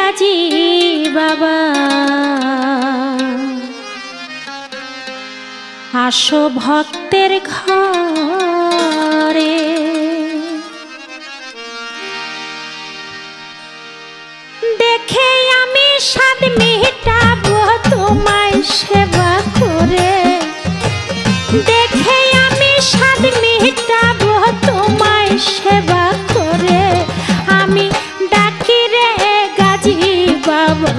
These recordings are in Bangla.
গাজী বাবা আসো ভক্তের ঘরে দেখে আমি স্বাদ মেটাবো তোমায় সেবা করে দেখে আমি স্বাদ মেটাবো তোমায় সেবা করে আমি ডাকি রে গাজী বাবা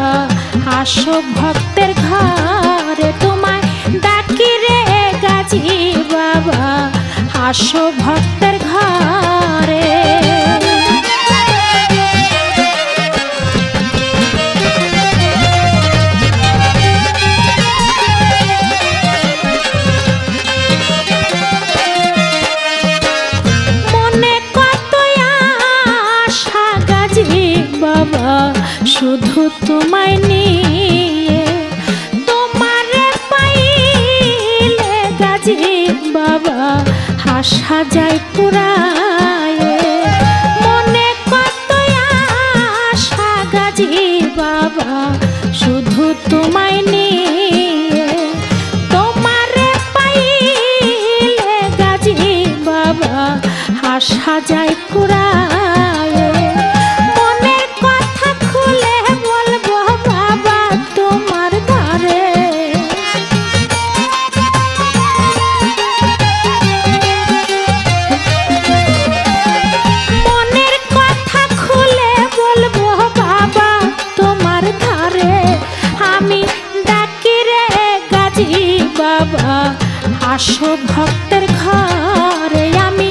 আসো ভক্তের ঘরে তোমায় ডাকি রে গাজী বাবা আসো ভক্তের ঘরে শুধু তোমায় নিয়ে তোমারে পাইলে গাজী বাবা আশা যায় পুরায় মনে কত আশা গাজী বাবা শুধু তোমায় নিয়ে তোমারে পাইলে গাজী বাবা আশা যায় পুরায় আসো ভক্তের ঘরে আমি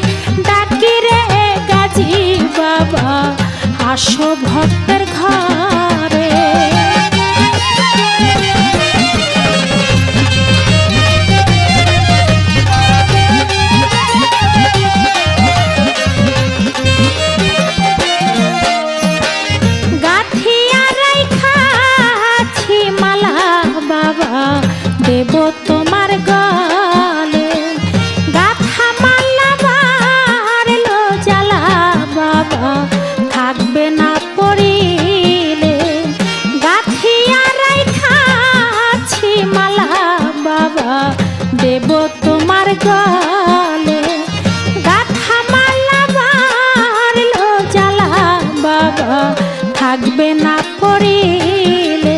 ডাকি রে গাজী বাবা আসো ভক্তের ঘরে গাথিয়া রাইখাছি মালা বাবা দেব তোমার গলে গাথা মালা বাড়লো জ্বালা বাবা থাকবে না পড়িলে গাথিয়া রাইখাছি মালা বাবা দেব তোমার গলে গাথা মালা বাড়লো জ্বালা বাবা থাকবে না পড়িলে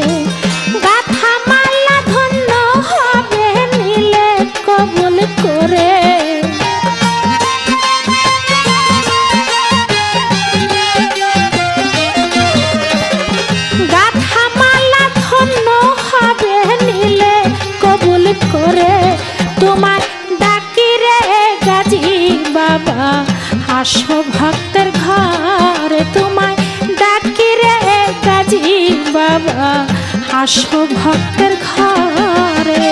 গাথা মালা ধন্য হবে নিলে কবুল করে গাথা মালা ধন্য হবে নিলে কবুল করে তোমার ডাকি রে গাজী বাবা আসো ভক্তের ঘরে তোমায় ডাকি রে গাজী বাবা আসো ভক্তের ঘরে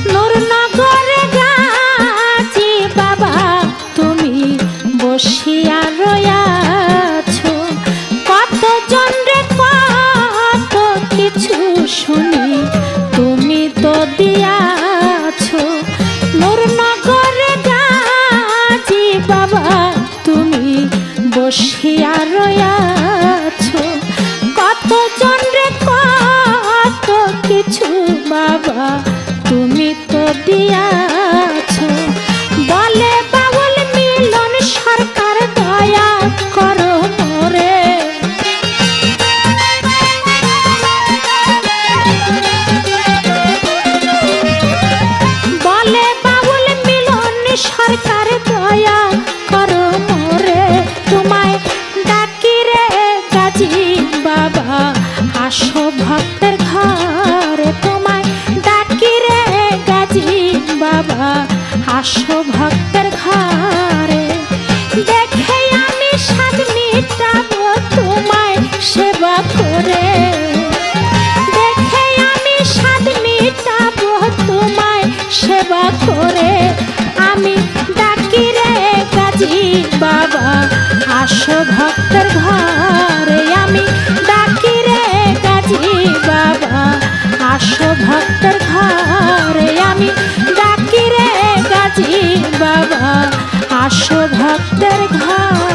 নূরনগরে গাজী বাবা তুমি বসিয়া রয়াছো কত জন রে কত কিছু শুনি তুমি তো দিয়াছো নূরনগরে গাজী বাবা তুমি বসিয়া রয়াছো কত জন রে কত কিছু বাবা তুমি তো দিয়াছো বলে বাউল মিলন সরকার দয়া করো মোরে বলে বাউল মিলন সরকার দয়া করো মোরে তোমায় ডাকি রে গাজী বাবা আসো ভক্তের ঘরে তোমায় ডাকি রে গাজী বাবা আসো ভক্তের ঘরে দেখে আমি স্বাদ মেটাবো তোমায় সেবা করে দেখে আমি স্বাদ মেটাবো তোমায় সেবা করে আমি ডাকি রে গাজী বাবা আসো ভক্তের ঘরে আমি ডাকি রে গাজী বাবা চাঁদের ঘর